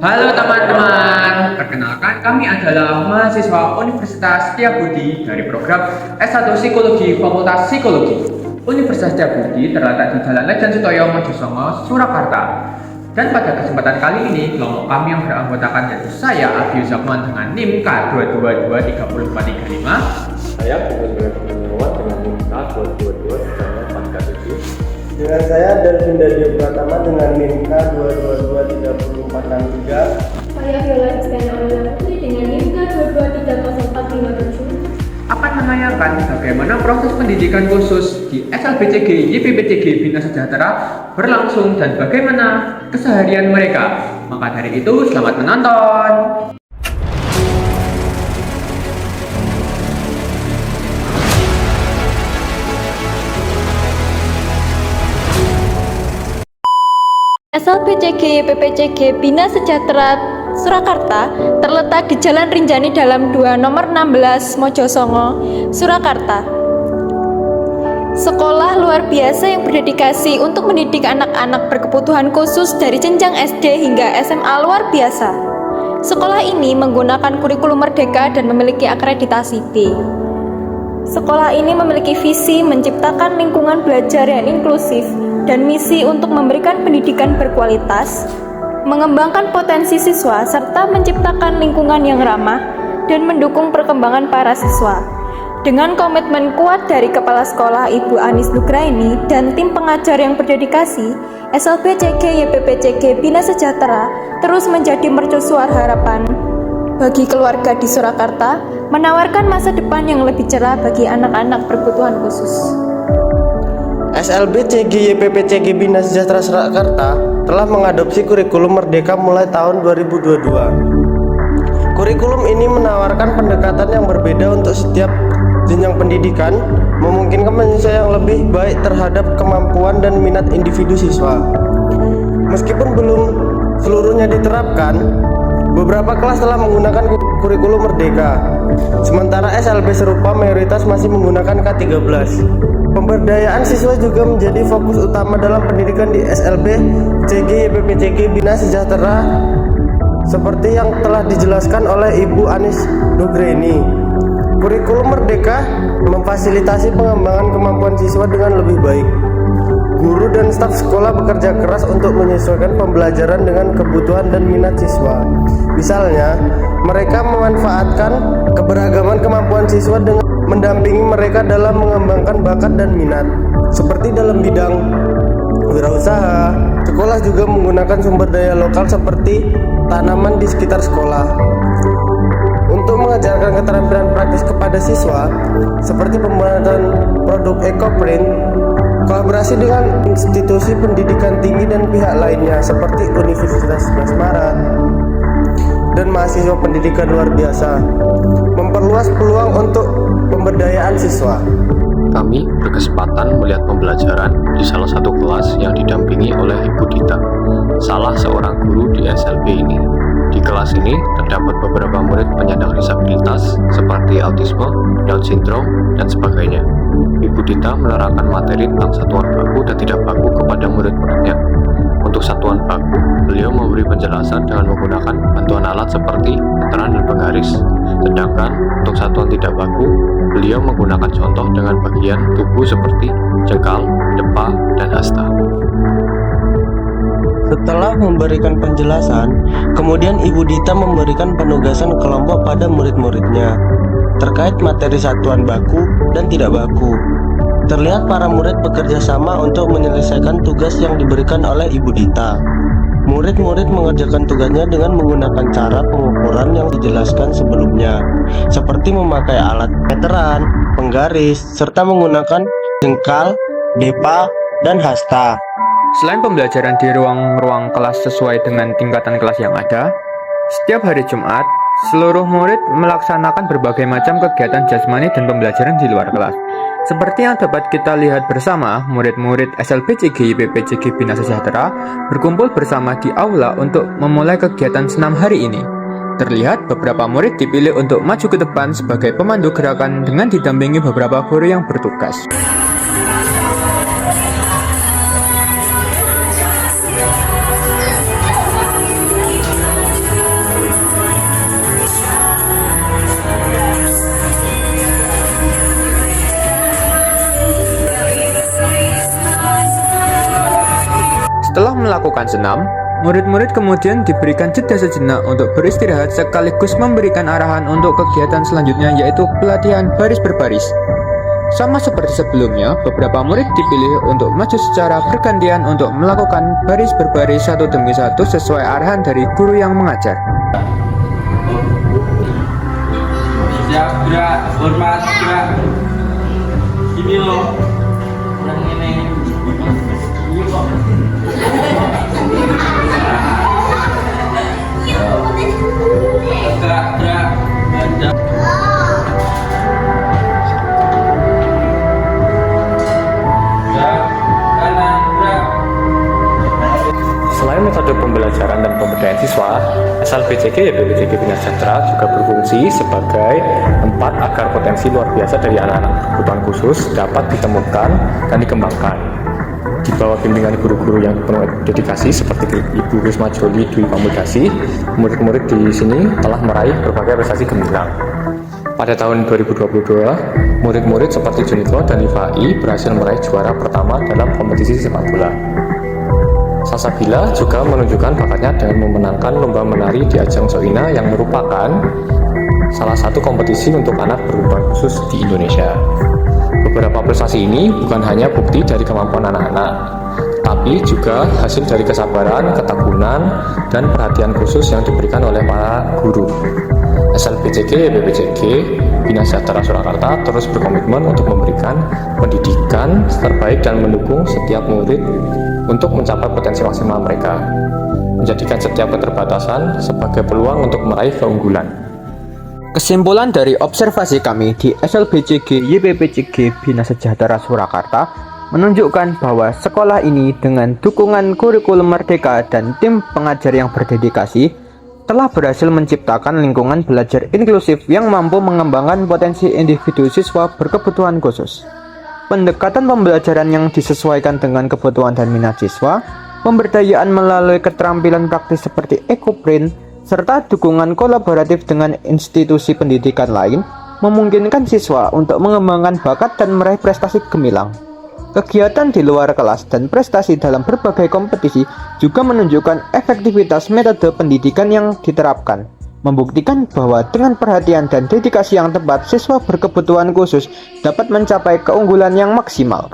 Halo teman-teman, perkenalkan kami adalah mahasiswa Universitas Setiabudi dari program S1 Psikologi Fakultas Psikologi. Universitas Setiabudi terletak di Jalan Lejen Sutoyo, Mojosongo, Surakarta. Dan pada kesempatan kali ini, kelompok kami yang beranggotakan yaitu saya, Abi Zakwan dengan NIM K2223435. Saya Bukit Gunawan dengan NIM K2223437. Dengan saya Delvin Dadio Pratama dengan NIM K2223463. Saya Viola Iskandar Aurela Putri dengan NIM K2230457. Akan menanyakan bagaimana proses pendidikan khusus di SLBCG YPPCG Bina Sejahtera berlangsung dan bagaimana keseharian mereka. Maka dari itu, selamat menonton. SLBCG YPPCG Bina Sejahtera Surakarta terletak di Jalan Rinjani Dalam 2 nomor 16 Mojosongo, Surakarta. Sekolah luar biasa yang berdedikasi untuk mendidik anak-anak berkebutuhan khusus dari jenjang SD hingga SMA luar biasa. Sekolah ini menggunakan kurikulum merdeka dan memiliki akreditasi B. Sekolah ini memiliki visi menciptakan lingkungan belajar yang inklusif dan misi untuk memberikan pendidikan berkualitas, mengembangkan potensi siswa, serta menciptakan lingkungan yang ramah dan mendukung perkembangan para siswa. Dengan komitmen kuat dari Kepala Sekolah Ibu Anis Nugraini dan tim pengajar yang berdedikasi, SLBCG YPPCG Bina Sejahtera terus menjadi mercusuar harapan bagi keluarga di Surakarta, menawarkan masa depan yang lebih cerah bagi anak-anak berkebutuhan khusus. SLBCG YPPCG Bina Sejahtera Surakarta telah mengadopsi kurikulum merdeka mulai tahun 2022. Kurikulum ini menawarkan pendekatan yang berbeda untuk setiap jenjang pendidikan, memungkinkan penyesuaian yang lebih baik terhadap kemampuan dan minat individu siswa. Meskipun belum seluruhnya diterapkan, beberapa kelas telah menggunakan kurikulum merdeka, sementara SLB serupa mayoritas masih menggunakan K13. Pemberdayaan siswa juga menjadi fokus utama dalam pendidikan di SLB CG YPPCG Bina Sejahtera seperti yang telah dijelaskan oleh Ibu Anis Nugraini. Kurikulum merdeka memfasilitasi pengembangan kemampuan siswa dengan lebih baik. Guru dan staf sekolah bekerja keras untuk menyesuaikan pembelajaran dengan kebutuhan dan minat siswa. Misalnya, mereka memanfaatkan keberagaman kemampuan siswa dengan mendampingi mereka dalam mengembangkan bakat dan minat. Seperti dalam bidang wirausaha, sekolah juga menggunakan sumber daya lokal seperti tanaman di sekitar sekolah. Untuk mengajarkan keterampilan praktis kepada siswa, seperti pembuatan produk ekoprint, kolaborasi dengan institusi pendidikan tinggi dan pihak lainnya seperti Universitas Basmara dan mahasiswa pendidikan luar biasa, memperluas peluang untuk pemberdayaan siswa. Kami berkesempatan melihat pembelajaran di salah satu kelas yang didampingi oleh Ibu Dita, salah seorang guru di SLB ini. Di kelas ini terdapat beberapa murid penyandang disabilitas seperti autisme, Down syndrome, dan sebagainya. Ibu Dita menerangkan materi tentang satuan baku dan tidak baku kepada murid-muridnya. Untuk satuan baku, beliau memberi penjelasan dengan menggunakan bantuan alat seperti meteran dan penggaris. Sedangkan untuk satuan tidak baku, beliau menggunakan contoh dengan bagian tubuh seperti jengkal, depa, dan hasta. Setelah memberikan penjelasan, kemudian Ibu Dita memberikan penugasan kelompok pada murid-muridnya terkait materi satuan baku dan tidak baku. Terlihat para murid bekerja sama untuk menyelesaikan tugas yang diberikan oleh Ibu Dita. Murid-murid mengerjakan tugasnya dengan menggunakan cara pengukuran yang dijelaskan sebelumnya, seperti memakai alat meteran, penggaris, serta menggunakan jengkal, depa, dan hasta. Selain pembelajaran di ruang-ruang kelas sesuai dengan tingkatan kelas yang ada, setiap hari Jumat, seluruh murid melaksanakan berbagai macam kegiatan jasmani dan pembelajaran di luar kelas. Seperti yang dapat kita lihat bersama, murid-murid SLBCG YPPCG Bina Sejahtera berkumpul bersama di aula untuk memulai kegiatan senam hari ini. Terlihat beberapa murid dipilih untuk maju ke depan sebagai pemandu gerakan dengan didampingi beberapa guru yang bertugas. Setelah melakukan senam, murid-murid kemudian diberikan jeda sejenak untuk beristirahat sekaligus memberikan arahan untuk kegiatan selanjutnya, yaitu pelatihan baris berbaris. Sama seperti sebelumnya, beberapa murid dipilih untuk maju secara bergantian untuk melakukan baris berbaris satu demi satu sesuai arahan dari guru yang mengajar. Siap, gerak, hormat, gerak. Gini loh, yang ini. Ini kok. Gerak, gerak, gerak. Selain metode pembelajaran dan pemberdayaan siswa, SLBCG YPPCG Bina Sejahtera juga berfungsi sebagai tempat agar potensi luar biasa dari anak-anak berkebutuhan khusus dapat ditemukan dan dikembangkan. Di bawah bimbingan guru-guru yang penuh dedikasi seperti Ibu Risma Joli Dwi Pamudasi, murid-murid di sini telah meraih berbagai prestasi gemilang. Pada tahun 2022, murid-murid seperti Junito dan Ifai berhasil meraih juara pertama dalam kompetisi sepak bola. Salsabila juga menunjukkan bakatnya dengan memenangkan lomba menari di ajang Soina yang merupakan salah satu kompetisi untuk anak berkebutuhan khusus di Indonesia. Beberapa prestasi ini bukan hanya bukti dari kemampuan anak-anak, tapi juga hasil dari kesabaran, ketekunan, dan perhatian khusus yang diberikan oleh para guru. SLBCG YPPCG Bina Sejahtera Surakarta terus berkomitmen untuk memberikan pendidikan terbaik dan mendukung setiap murid untuk mencapai potensi maksimal mereka, menjadikan setiap keterbatasan sebagai peluang untuk meraih keunggulan. Kesimpulan dari observasi kami di SLBCG YPPCG Bina Sejahtera Surakarta menunjukkan bahwa sekolah ini dengan dukungan kurikulum merdeka dan tim pengajar yang berdedikasi telah berhasil menciptakan lingkungan belajar inklusif yang mampu mengembangkan potensi individu siswa berkebutuhan khusus. Pendekatan pembelajaran yang disesuaikan dengan kebutuhan dan minat siswa, pemberdayaan melalui keterampilan praktis seperti ekoprint, serta dukungan kolaboratif dengan institusi pendidikan lain memungkinkan siswa untuk mengembangkan bakat dan meraih prestasi gemilang. Kegiatan di luar kelas dan prestasi dalam berbagai kompetisi juga menunjukkan efektivitas metode pendidikan yang diterapkan, membuktikan bahwa dengan perhatian dan dedikasi yang tepat, siswa berkebutuhan khusus dapat mencapai keunggulan yang maksimal.